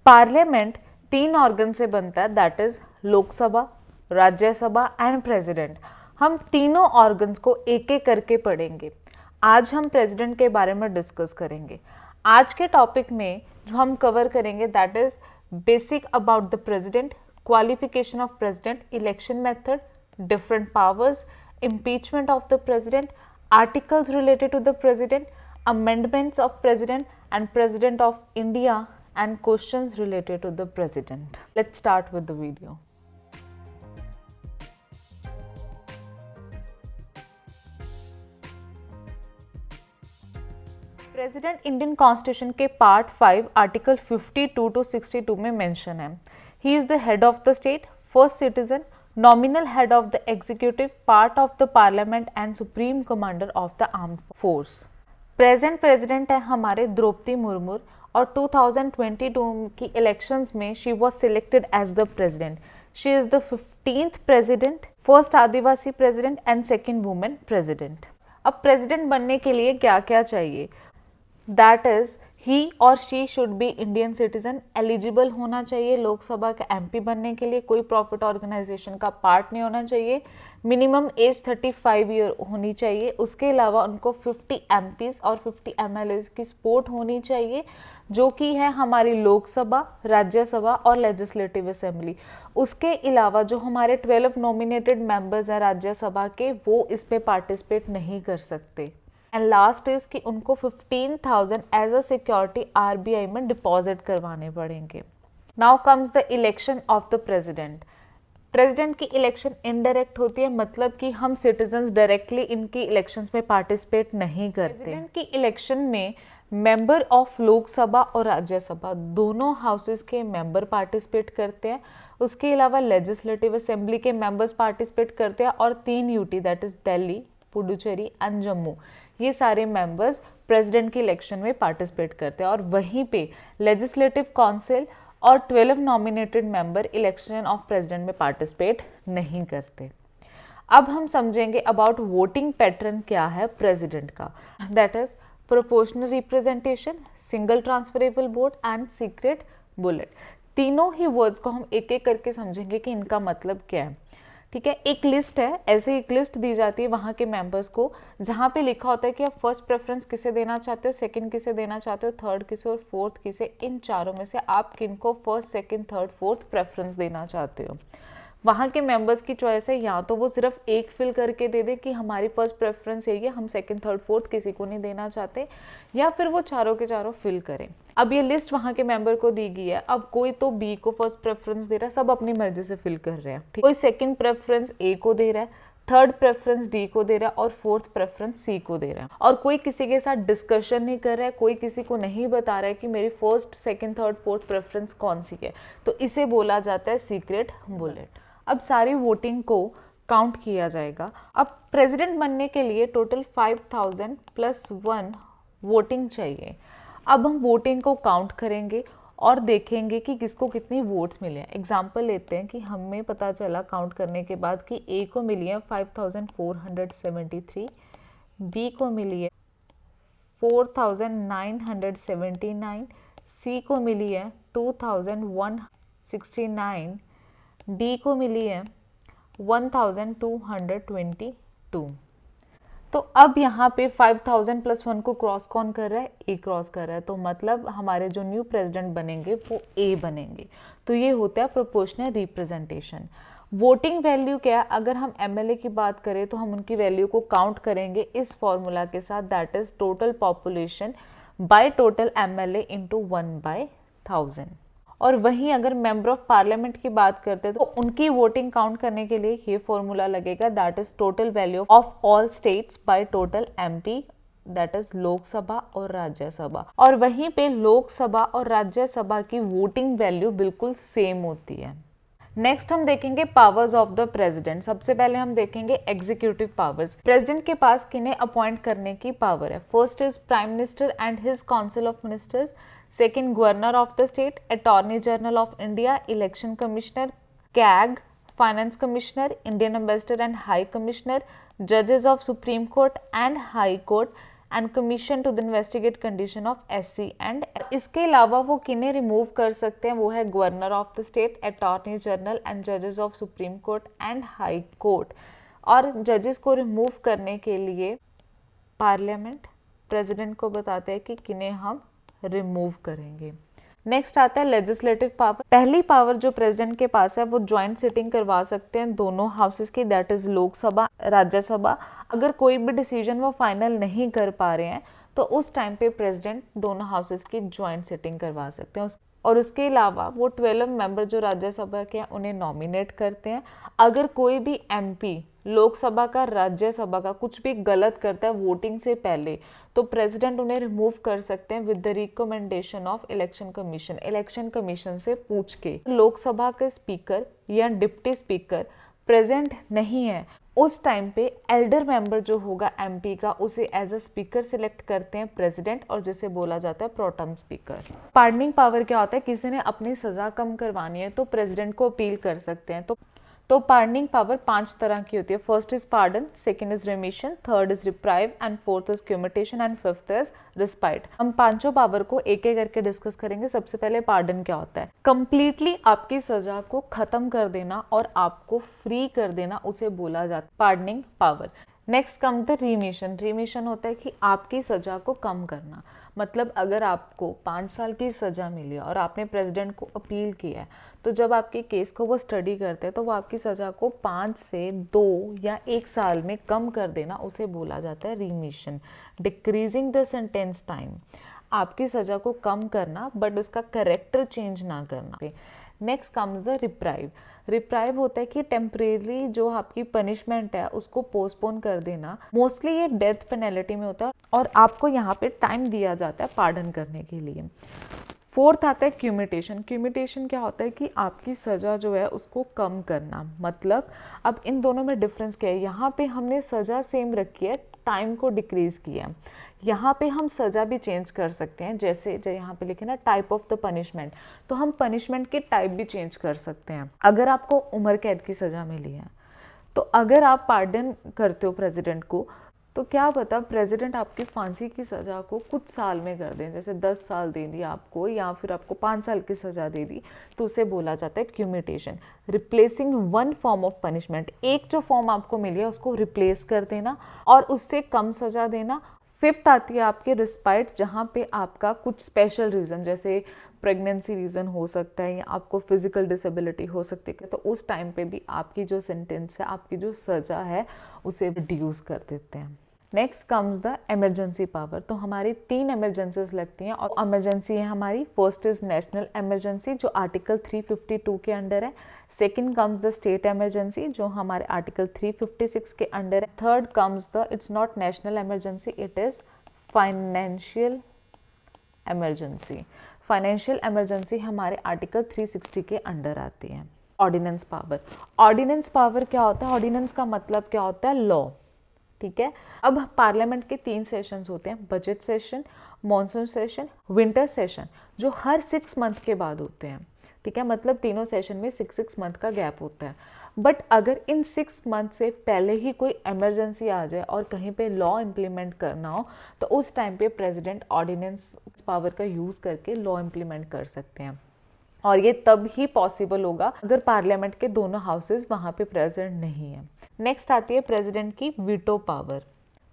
Parliament 3 organ से बनता है, that is Lok Sabha, Rajya Sabha and president. हम तीनों ऑर्गन्स को एक एक करके पढ़ेंगे। आज हम प्रेसिडेंट के बारे में डिस्कस करेंगे। आज के टॉपिक में जो हम कवर करेंगे that is basic about the president, qualification of president, election method, different powers, impeachment of the president, articles related to the president, amendments of president and president of India, and questions related to the president. Let's start with the video. President Indian constitution के part 5 article 52 to 62 में mention है। He is the head of the state, first citizen, nominal head of the executive, part of the parliament and supreme commander of the armed force. Present president है हमारे द्रौपदी मुर्मू और 2022 की elections में she was selected as the president. She is the 15th president, first Adivasi president and second women president. अब president बनने के लिए क्या क्या चाहिए? दैट इज ही और she should be Indian citizen, eligible होना चाहिए लोकसभा का एमपी बनने के लिए, कोई प्रॉफिट ऑर्गेनाइजेशन का पार्ट नहीं होना चाहिए, मिनिमम एज 35 ईयर होनी चाहिए। उसके अलावा उनको 50 एमपीज और 50 एमएलए की सपोर्ट होनी चाहिए, जो कि है हमारी लोकसभा, राज्यसभा और लेजिस्लेटिव असेंबली। उसके अलावा जो हमारे 12 नॉमिनेटेड मेंबर्स हैं राज्यसभा के, वो इस पे पार्टिसिपेट नहीं कर सकते। एंड लास्ट इज कि उनको 15,000 एज अ सिक्योरिटी आरबीआई में डिपॉजिट करवाने पड़ेंगे। Now comes the election of the president. President की इलेक्शन इनडायरेक्ट होती है, मतलब कि हम सिटीजन्स डायरेक्टली इनकी इलेक्शंस में पार्टिसिपेट नहीं करते। प्रेसिडेंट की इलेक्शन में मेंबर ऑफ लोकसभा और राज्यसभा दोनों हाउसेस के मेंबर पार्टिसिपेट करते हैं। उसके अलावा लेजिस्लेटिव असेंबली के मेंबर्स पार्टिसिपेट करते हैं और 3 UT that is Delhi, Puducherry and Jammu, ये सारे मेंबर्स प्रेसिडेंट की इलेक्शन में पार्टिसिपेट करते हैं। और वहीं पे लेजिस्लेटिव काउंसिल और 12 nominated member election of president में पार्टिसिपेट नहीं करते। अब हम समझेंगे अबाउट वोटिंग पैटर्न क्या है प्रेसिडेंट का। That is proportional representation, single transferable vote and secret bullet. तीनों ही वर्ड्स को हम एक एक करके समझेंगे कि इनका मतलब क्या है। ठीक है, एक लिस्ट है, ऐसे एक लिस्ट दी जाती है वहाँ के मेंबर्स को, जहाँ पे लिखा होता है कि आप फर्स्ट प्रेफरेंस किसे देना चाहते हो, सेकंड किसे देना चाहते हो, थर्ड किसे और फोर्थ किसे। इन चारों में से आप किनको first, second, third, fourth preference देना चाहते हो। वहाँ के मेंबर्स की चॉइस है, या तो वो सिर्फ एक फिल करके दे दे कि हमारी फर्स्ट प्रेफरेंस यही है, हम सेकंड, थर्ड, फोर्थ किसी को नहीं देना चाहते, या फिर वो चारों के चारों फिल करें। अब ये लिस्ट वहाँ के मेंबर को दी गई है। अब कोई तो बी को फर्स्ट प्रेफरेंस दे रहा है, सब अपनी मर्जी से फिल कर रहे हैं। ठीक, कोई सेकंड प्रेफरेंस ए को दे रहा है, थर्ड प्रेफरेंस डी को दे रहा है और फोर्थ प्रेफरेंस सी को दे रहा है। और कोई किसी के साथ डिस्कशन नहीं कर रहा है, कोई किसी को नहीं बता रहा है कि मेरी first, second, third, fourth preference कौन सी है। तो इसे बोला जाता है सीक्रेट बुलेट। अब सारी वोटिंग को काउंट किया जाएगा। अब प्रेसिडेंट बनने के लिए टोटल 5,000 + 1 वोटिंग चाहिए। अब हम वोटिंग को काउंट करेंगे और देखेंगे कि किसको कितनी वोट्स मिले हैं। एग्जाम्पल लेते हैं कि हमें पता चला काउंट करने के बाद कि ए को मिली है 5,473, बी को मिली है 4,979, सी को मिली है 2,169, डी को मिली है 1,222। तो अब यहाँ पे 5,000 + 1 को क्रॉस कौन कर रहा है? ए क्रॉस कर रहा है। तो मतलब हमारे जो न्यू प्रेसिडेंट बनेंगे वो ए बनेंगे। तो ये होता है प्रोपोर्शनल रिप्रेजेंटेशन। वोटिंग वैल्यू क्या है? अगर हम एमएलए की बात करें तो हम उनकी वैल्यू को काउंट करेंगे इस फॉर्मूला के साथ, that is total population by total MLA into 1/1000। और वहीं अगर मेंबर ऑफ पार्लियामेंट की बात करते हैं तो उनकी वोटिंग काउंट करने के लिए ये फॉर्मूला लगेगा, that is total value of all states by total MP, that is Lok Sabha और राज्यसभा। और वहीं पे लोकसभा और राज्यसभा की वोटिंग वैल्यू बिल्कुल सेम होती है। नेक्स्ट हम देखेंगे पावर्स ऑफ द प्रेसिडेंट। सबसे पहले हम देखेंगे एग्जीक्यूटिव पावर्स। प्रेसिडेंट के पास किन्हें अपॉइंट करने की पावर है? First is prime minister and his council of ministers, second governor of the state, attorney general of India, election commissioner, CAG, finance commissioner, Indian ambassador and high commissioner, जजेस of supreme court and high court, and commission to the investigate condition of SC and. इसके अलावा वो किन्हें remove कर सकते हैं, वो है governor of the state, attorney general and जजेस of supreme court and high court. और जजेस को रिमूव करने के लिए पार्लियामेंट प्रेसिडेंट को बताते हैं कि किन्हें हम रिमूव करेंगे। नेक्स्ट आता है लेजिस्लेटिव पावर। पहली पावर जो प्रेसिडेंट के पास है वो ज्वाइंट सिटिंग करवा सकते हैं दोनों हाउसेस की, दैट इज लोकसभा राज्यसभा। अगर कोई भी डिसीजन वो फाइनल नहीं कर पा रहे हैं तो उस टाइम पे प्रेसिडेंट दोनों हाउसेस की ज्वाइंट सिटिंग करवा सकते हैं। और उसके अलावा वो 12 मेंबर जो राज्यसभा के हैं उन्हें नॉमिनेट करते हैं। अगर कोई भी MP लोकसभा का राज्यसभा का कुछ भी गलत करता है वोटिंग से पहले तो प्रेसिडेंट उन्हें रिमूव कर सकते हैं with the recommendation of election commission. Election commission से पूछ के लोकसभा के स्पीकर या डिप्टी स्पीकर प्रेजेंट नहीं है उस टाइम पे एल्डर मेंबर जो होगा MP का उसे एज अ स्पीकर सिलेक्ट करते हैं प्रेसिडेंट, और जिसे बोला जाता है प्रोटम स्पीकर। पार्डनिंग पावर क्या होता है, किसी ने अपनी सजा कम करवानी है तो प्रेसिडेंट को अपील कर सकते हैं। तो पार्डनिंग पावर 5 तरह की होती है। First is pardon, second is remission, third is reprieve and fourth is commutation and fifth is respite. हम पांचों पावर को एक एक करके डिस्कस करेंगे। सबसे पहले पार्डन क्या होता है, कंप्लीटली आपकी सजा को खत्म कर देना और आपको फ्री कर देना, उसे बोला जाता है pardoning power. Next come the remission. Remission होता है कि आपकी सजा को कम करना, मतलब अगर आपको 5 साल की सजा मिली और आपने प्रेसिडेंट को अपील किया है तो जब आपके केस को वो स्टडी करते हैं तो वो आपकी सजा को 5 से 2 या 1 साल में कम कर देना, उसे बोला जाता है remission. Decreasing the sentence time, आपकी सजा को कम करना बट उसका कैरेक्टर चेंज ना करना। Next comes the reprieve. Reprieve होता है कि टेम्परेरी जो आपकी पनिशमेंट है उसको पोस्टपोन कर देना। मोस्टली ये डेथ पेनल्टी में होता है और आपको यहाँ पे टाइम दिया जाता है पार्डन करने के लिए। फोर्थ आता है क्यूमिटेशन। क्यूमिटेशन क्या होता है कि आपकी सज़ा जो है उसको कम करना। मतलब अब इन दोनों में डिफरेंस क्या है, यहाँ पे हमने सज़ा सेम रखी है, टाइम को डिक्रीज किया है। यहाँ पे हम सज़ा भी चेंज कर सकते हैं, जैसे जो यहाँ पे लिखे ना टाइप ऑफ द पनिशमेंट, तो हम पनिशमेंट के टाइप भी चेंज कर सकते हैं। अगर आपको उम्र कैद की सज़ा मिली है तो अगर आप पार्डन करते हो प्रेसिडेंट को तो क्या पता प्रेसिडेंट आपकी फांसी की सज़ा को कुछ साल में कर दें, जैसे 10 साल दे दी आपको या फिर आपको 5 साल की सज़ा दे दी, तो उसे बोला जाता है commutation. Replacing one form of punishment, एक जो फॉर्म आपको मिली है उसको रिप्लेस कर देना और उससे कम सज़ा देना। फिफ्थ आती है आपकी रिस्पाइट, जहाँ पे आपका कुछ स्पेशल रीज़न जैसे प्रेगनेंसी रीज़न हो सकता है या आपको फिजिकल डिसेबिलिटी हो सकती है, तो उस टाइम पे भी आपकी जो सेंटेंस है, आपकी जो सज़ा है उसे रिड्यूस कर देते हैं। Next comes the emergency power. तो हमारी 3 इमरजेंसीज लगती हैं और इमरजेंसी है हमारी, फर्स्ट इज नेशनल इमरजेंसी जो आर्टिकल 352 के अंडर है। Second comes the state emergency जो हमारे आर्टिकल 356 के अंडर है। Third comes the it's not national emergency, it is financial emergency. Financial emergency हमारे आर्टिकल 360 के अंडर आती है। Ordinance power. ऑर्डिनेंस पावर क्या होता है, ऑर्डिनेंस का मतलब क्या होता है, लॉ। ठीक है, अब पार्लियामेंट के 3 सेशंस होते हैं, budget session, monsoon session, winter session, जो हर 6 मंथ के बाद होते हैं। ठीक है, मतलब तीनों सेशन में 6 मंथ का गैप होता है। बट अगर इन 6 मंथ से पहले ही कोई इमरजेंसी आ जाए और कहीं पे लॉ इम्प्लीमेंट करना हो तो उस टाइम पे प्रेसिडेंट ऑर्डिनेंस पावर का यूज़ करके लॉ इम्प्लीमेंट कर सकते हैं, और ये तब ही पॉसिबल होगा अगर पार्लियामेंट के दोनों हाउसेस वहाँ पे प्रेजेंट नहीं है। नेक्स्ट आती है प्रेसिडेंट की वीटो पावर।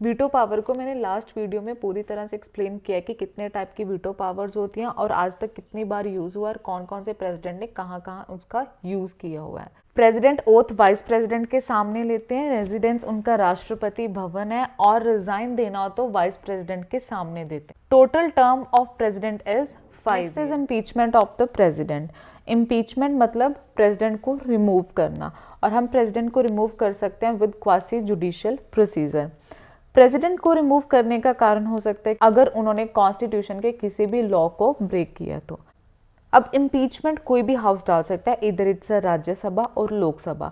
वीटो पावर को मैंने लास्ट वीडियो में पूरी तरह से एक्सप्लेन किया कि कितने टाइप की वीटो पावर्स होती हैं और आज तक कितनी बार यूज़ हुआ और कौन कौन से प्रेसिडेंट ने कहाँ कहाँ उसका यूज़ किया हुआ है। प्रेसिडेंट ओथ वाइस प्रेसिडेंट के सामने लेते हैं, रेजिडेंस उनका राष्ट्रपति भवन है, और रिजाइन देना हो तो वाइस प्रेसिडेंट के सामने देते हैं। Total term of president is 5 years। Is impeachment of the president. Impeachment मतलब प्रेसिडेंट को रिमूव करना, और हम प्रेसिडेंट को रिमूव कर सकते हैं with quasi judicial procedure. President को रिमूव करने का कारण हो सकता है अगर उन्होंने कॉन्स्टिट्यूशन के किसी भी लॉ को ब्रेक किया तो। अब इम्पीचमेंट कोई भी हाउस डाल सकता है, इधर इट्स राज्यसभा और लोकसभा।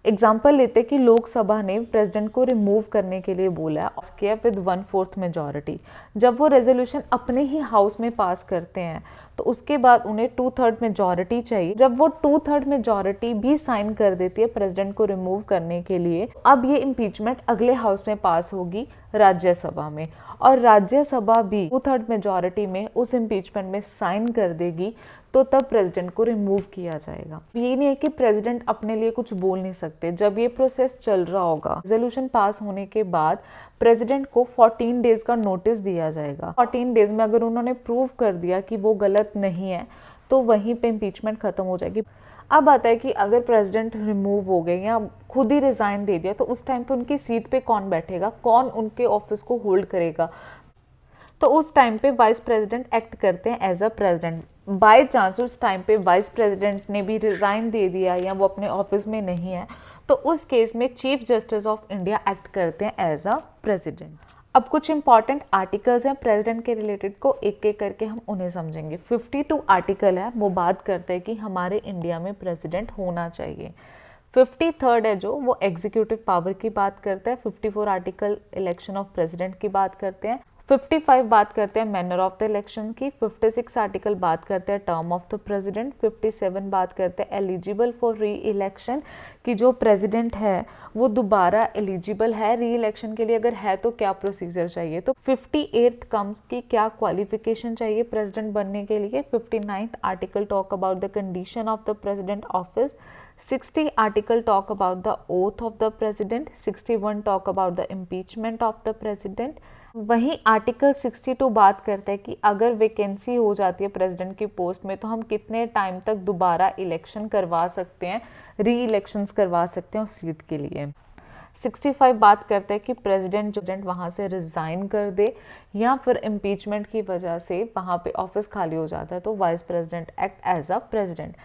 एग्जाम्पल लेते कि लोकसभा ने प्रेसिडेंट को रिमूव करने के लिए बोला किया विद 1/4 मेजॉरिटी। जब वो रेजोल्यूशन अपने ही हाउस में पास करते हैं तो उसके बाद उन्हें 2/3 मेजॉरिटी चाहिए। जब वो 2/3 मेजॉरिटी भी साइन कर देती है प्रेसिडेंट को रिमूव करने के लिए, अब ये इम्पीचमेंट अगले हाउस में पास होगी राज्यसभा में, और राज्यसभा भी 2/3 मेजॉरिटी में उस इम्पीचमेंट में साइन कर देगी, तो तब प्रेसिडेंट को रिमूव किया जाएगा। ये नहीं है कि प्रेसिडेंट अपने लिए कुछ बोल नहीं सकते। जब ये प्रोसेस चल रहा होगा, रेजोल्यूशन पास होने के बाद प्रेसिडेंट को 14 डेज का नोटिस दिया जाएगा। 14 डेज में अगर उन्होंने प्रूव कर दिया कि वो गलत नहीं है तो वहीं पे इम्पीचमेंट खत्म हो जाएगी। अब आता है कि अगर प्रेसिडेंट रिमूव हो गए या खुद ही रिजाइन दे दिया तो उस टाइम पे उनकी सीट पे कौन बैठेगा, कौन उनके ऑफिस को होल्ड करेगा। तो उस टाइम पे वाइस प्रेसिडेंट एक्ट करते हैं as a president. By chance उस टाइम पे वाइस प्रेसिडेंट ने भी रिजाइन दे दिया या वो अपने ऑफिस में नहीं है, तो उस केस में chief justice of India act करते हैं एज अ प्रेसिडेंट। अब कुछ इंपॉर्टेंट आर्टिकल्स हैं प्रेसिडेंट के रिलेटेड, को एक एक करके हम उन्हें समझेंगे। 52 आर्टिकल है, वो बात करते हैं कि हमारे इंडिया में प्रेसिडेंट होना चाहिए। 53rd है जो, वो एग्जीक्यूटिव पावर की बात करता है। 54 आर्टिकल इलेक्शन ऑफ प्रेसिडेंट की बात करते हैं। 55 बात करते हैं मैनर ऑफ द इलेक्शन की। 56 आर्टिकल बात करते हैं टर्म ऑफ द प्रेसिडेंट। 57 बात करते हैं एलिजिबल फॉर री इलेक्शन, कि जो प्रेसिडेंट है वो दोबारा एलिजिबल है री इलेक्शन के लिए, अगर है तो क्या प्रोसीजर चाहिए। तो 58th कम्स की क्या क्वालिफिकेशन चाहिए प्रेसिडेंट बनने के लिए। 59th article talk about the condition of the president office. 60 article talk about the oath of the president. 61 talk about the impeachment of the president. वहीं आर्टिकल 62 बात करता है कि अगर वैकेंसी हो जाती है प्रेसिडेंट की पोस्ट में तो हम कितने टाइम तक दोबारा इलेक्शन करवा सकते हैं, री इलेक्शंस करवा सकते हैं उस सीट के लिए। 65 बात करता है कि प्रेसिडेंट वहाँ से रिजाइन कर दे या फिर इम्पीचमेंट की वजह से वहाँ पे ऑफिस खाली हो जाता है तो vice president act as a president.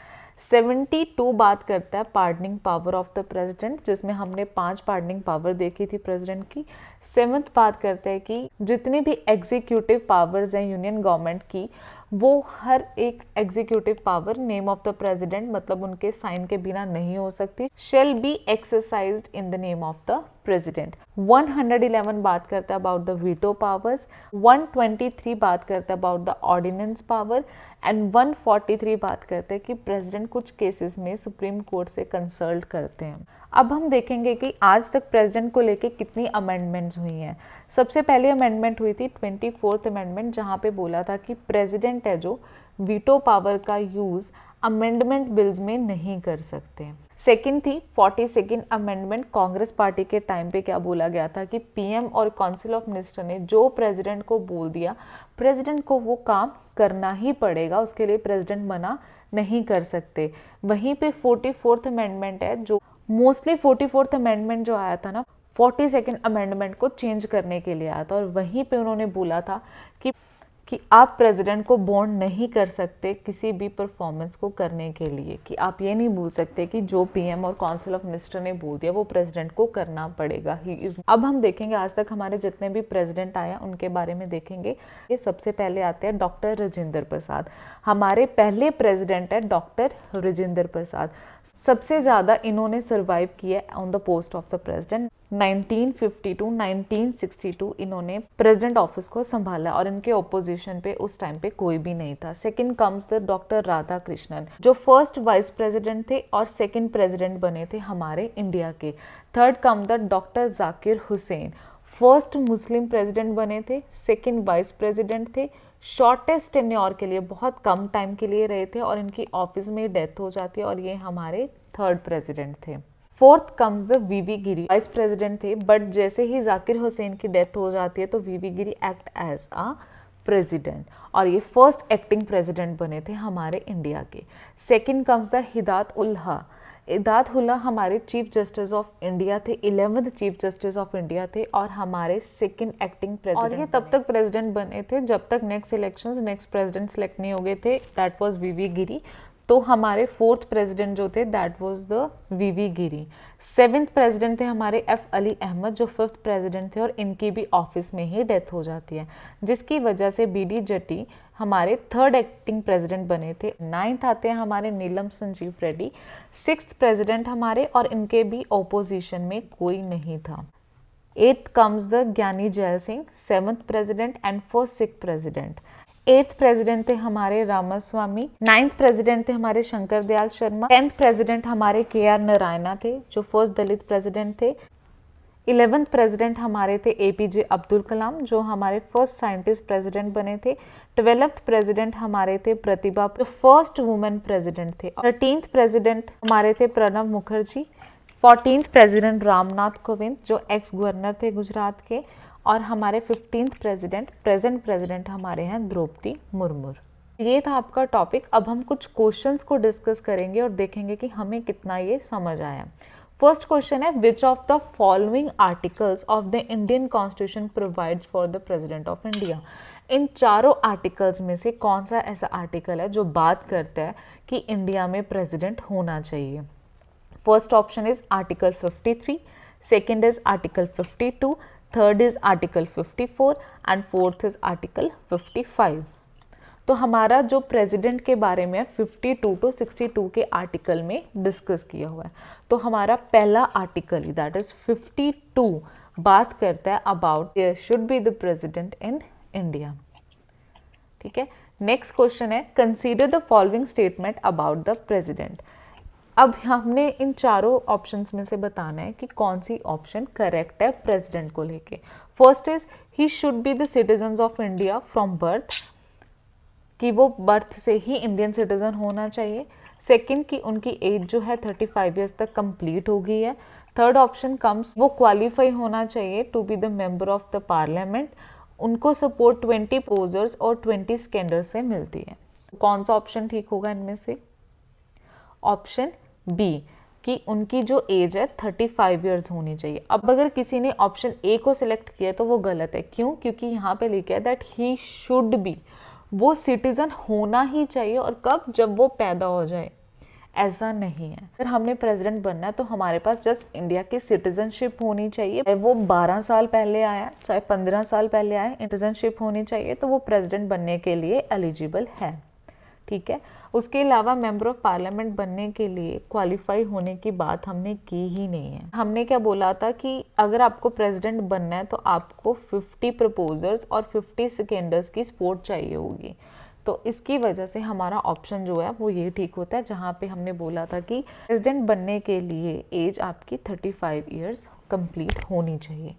72 बात करता है pardoning power of the president, जिसमें हमने 5 पार्डनिंग पावर देखी थी प्रेसिडेंट की। 7th बात करता है कि जितनी भी एग्जीक्यूटिव पावर्स हैं यूनियन गवर्नमेंट की, वो हर एक executive power name of the president, मतलब उनके साइन के बिना नहीं हो सकती, shall be exercised in the name of the president. 111 बात करता है अबाउट द वीटो पावर्स। 123 बात करता है about the ordinance power and 143 बात करते हैं कि प्रेसिडेंट कुछ केसेस में सुप्रीम कोर्ट से कंसल्ट करते हैं। अब हम देखेंगे कि आज तक प्रेसिडेंट को लेके कितनी अमेंडमेंट्स हुई हैं। सबसे पहले अमेंडमेंट हुई थी 24th अमेंडमेंट, जहाँ पे बोला था कि प्रेसिडेंट है जो वीटो पावर का यूज अमेंडमेंट बिल्स में नहीं कर सकते। सेकंड थी 42nd अमेंडमेंट। कांग्रेस पार्टी के टाइम पे क्या बोला गया था कि पीएम और काउंसिल ऑफ मिनिस्टर ने जो प्रेसिडेंट को बोल दिया, प्रेसिडेंट को वो काम करना ही पड़ेगा, उसके लिए प्रेसिडेंट मना नहीं कर सकते। वहीं पे 44th अमेंडमेंट है जो मोस्टली 44th अमेंडमेंट जो आया था ना 42nd अमेंडमेंट को चेंज करने के लिए आया था, और वहीं पे उन्होंने बोला था कि आप प्रेसिडेंट को बॉन्ड नहीं कर सकते किसी भी परफॉर्मेंस को करने के लिए, कि आप ये नहीं बोल सकते कि जो पीएम और काउंसिल ऑफ मिनिस्टर ने बोल दिया वो प्रेसिडेंट को करना पड़ेगा ही इज। अब हम देखेंगे आज तक हमारे जितने भी प्रेसिडेंट आए उनके बारे में देखेंगे। ये सबसे पहले आते हैं डॉक्टर राजेंद्र प्रसाद। हमारे पहले प्रेसिडेंट है डॉक्टर राजेंद्र प्रसाद। सबसे ज़्यादा इन्होंने सर्वाइव किया on the post of the president. 1952 1962 इन्होंने प्रेसिडेंट ऑफिस को संभाला और इनके ओपोजिशन पे उस टाइम पे कोई भी नहीं था। Second comes the doctor Radha Krishnan, जो फर्स्ट वाइस प्रेसिडेंट थे और सेकंड प्रेसिडेंट बने थे हमारे इंडिया के। Third come the doctor Zakir Hussain, first Muslim president बने थे, सेकंड वाइस प्रेसिडेंट थे, शॉर्टेस्ट टेन्योर के लिए बहुत कम टाइम के लिए रहे थे और इनकी ऑफिस में डेथ हो जाती है और ये हमारे थर्ड प्रेसिडेंट थे। Fourth comes the VV Giri, vice president थे बट जैसे ही जाकिर हुसैन की डेथ हो जाती है तो वीवी गिरी एक्ट एज अ प्रेसिडेंट और ये फर्स्ट एक्टिंग प्रेसिडेंट बने थे हमारे इंडिया के। सेकंड कम्स द हिदायत उल हक, हिदायत उल हक हमारे चीफ जस्टिस ऑफ इंडिया थे, 11th chief justice of India थे और हमारे सेकंड एक्टिंग प्रेसिडेंट। और ये तब तक प्रेसिडेंट बने थे जब तक next elections next president select नहीं हो गए थे, दैट वाज वीवी गिरी। तो हमारे 4th प्रेसिडेंट जो थे that was the VV Giri. 7th president थे हमारे एफ अली अहमद जो 5th प्रेसिडेंट थे और इनकी भी ऑफिस में ही डेथ हो जाती है, जिसकी वजह से बी डी जट्टी हमारे 3rd एक्टिंग प्रेसिडेंट बने थे। 9th आते हैं हमारे नीलम संजीव रेड्डी, 6th प्रेसिडेंट हमारे, और इनके भी ओपोजिशन में कोई नहीं था। 8th comes the ज्ञानी gel Singh, 7th president and first Sikh president. 8th president थे हमारे रामास्वामी, 9th प्रेसिडेंट थे हमारे शंकर दयाल शर्मा, 10th प्रेसिडेंट हमारे के आर नारायणा थे जो फर्स्ट दलित प्रेसिडेंट थे। 11th प्रेसिडेंट हमारे थे एपीजे अब्दुल कलाम जो हमारे फर्स्ट साइंटिस्ट प्रेसिडेंट बने थे। 12th प्रेसिडेंट हमारे थे प्रतिभा जो फर्स्ट वुमेन प्रेसिडेंट थे। 13th प्रेसिडेंट हमारे थे प्रणब मुखर्जी। 14th प्रेसिडेंट रामनाथ कोविंद जो एक्स गवर्नर थे गुजरात के, और हमारे 15th प्रेसिडेंट प्रेजेंट प्रेसिडेंट हमारे हैं द्रौपदी मुर्मू। ये था आपका टॉपिक। अब हम कुछ क्वेश्चंस को डिस्कस करेंगे और देखेंगे कि हमें कितना ये समझ आया। फर्स्ट क्वेश्चन है, which of the following articles of the Indian constitution provides for the president of India. इन चारों आर्टिकल्स में से कौन सा ऐसा आर्टिकल है जो बात करता है कि इंडिया में प्रेसिडेंट होना चाहिए। First option is article 53, second is article 52, third is article 54 and fourth is article 55। तो हमारा जो प्रेसिडेंट के बारे में 52 to 62 के आर्टिकल में डिस्कस किया हुआ है। तो हमारा पहला आर्टिकल दैट इज 52 बात करता है about their should be the president in India. ठीक है, नेक्स्ट क्वेश्चन है, consider the following statement about the president. अब हमने इन चारों ऑप्शंस में से बताना है कि कौन सी ऑप्शन करेक्ट है प्रेसिडेंट को लेके। First is he should be the citizens of India from birth, कि वो बर्थ से ही इंडियन सिटीजन होना चाहिए। सेकंड कि उनकी एज जो है 35 ईयर्स तक कंप्लीट हो गई है। थर्ड ऑप्शन कम्स वो क्वालिफाई होना चाहिए to be the member of the parliament, उनको सपोर्ट 20 पोजर्स और 20 स्कैंडर्स से मिलती है। कौन सा ऑप्शन ठीक होगा इनमें से? ऑप्शन बी कि उनकी जो एज है 35 ईयर्स होनी चाहिए। अब अगर किसी ने ऑप्शन ए को सिलेक्ट किया तो वो गलत है। क्यों? क्योंकि यहाँ पे लिखा है दैट ही शुड बी, वो सिटीजन होना ही चाहिए। और कब? जब वो पैदा हो जाए। ऐसा नहीं है। अगर हमने प्रेसिडेंट बनना है तो हमारे पास जस्ट इंडिया की सिटीजनशिप होनी चाहिए, चाहे वो 12 साल पहले आया चाहे 15 साल पहले आए, सिटीजनशिप होनी चाहिए तो वो प्रेसिडेंट बनने के लिए एलिजिबल है। ठीक है, उसके अलावा मेंबर ऑफ पार्लियामेंट बनने के लिए क्वालिफाई होने की बात हमने की ही नहीं है। हमने क्या बोला था कि अगर आपको प्रेसिडेंट बनना है तो आपको 50 प्रपोजर्स और 50 सेकेंडर्स की सपोर्ट चाहिए होगी। तो इसकी वजह से हमारा ऑप्शन जो है वो ये ठीक होता है, जहाँ पे हमने बोला था कि प्रेसिडेंट बनने के लिए एज आपकी 35 ईयर्स कंप्लीट होनी चाहिए।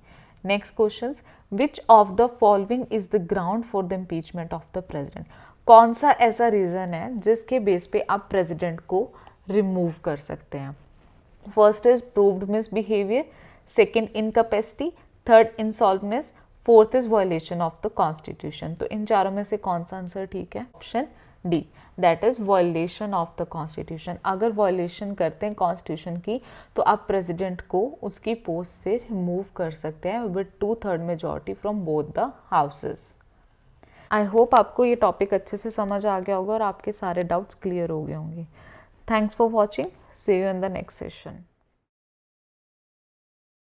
Next question, which of the following is the ground for the impeachment of the president. कौन सा ऐसा रीज़न है जिसके बेस पे आप प्रेसिडेंट को रिमूव कर सकते हैं? First is proved misbehaviour, second incapacity, third insolvency, fourth is violation of the constitution. तो इन चारों में से कौन सा आंसर ठीक है? Option D, that is violation of the constitution. अगर वायलेशन करते हैं कॉन्स्टिट्यूशन की तो आप प्रेसिडेंट को उसकी पोस्ट से रिमूव कर सकते हैं with 2/3 majority from both the houses. I hope आपको ये टॉपिक अच्छे से समझ आ गया होगा और आपके सारे डाउट्स क्लियर हो गए होंगे। Thanks for watching, see you in the next session.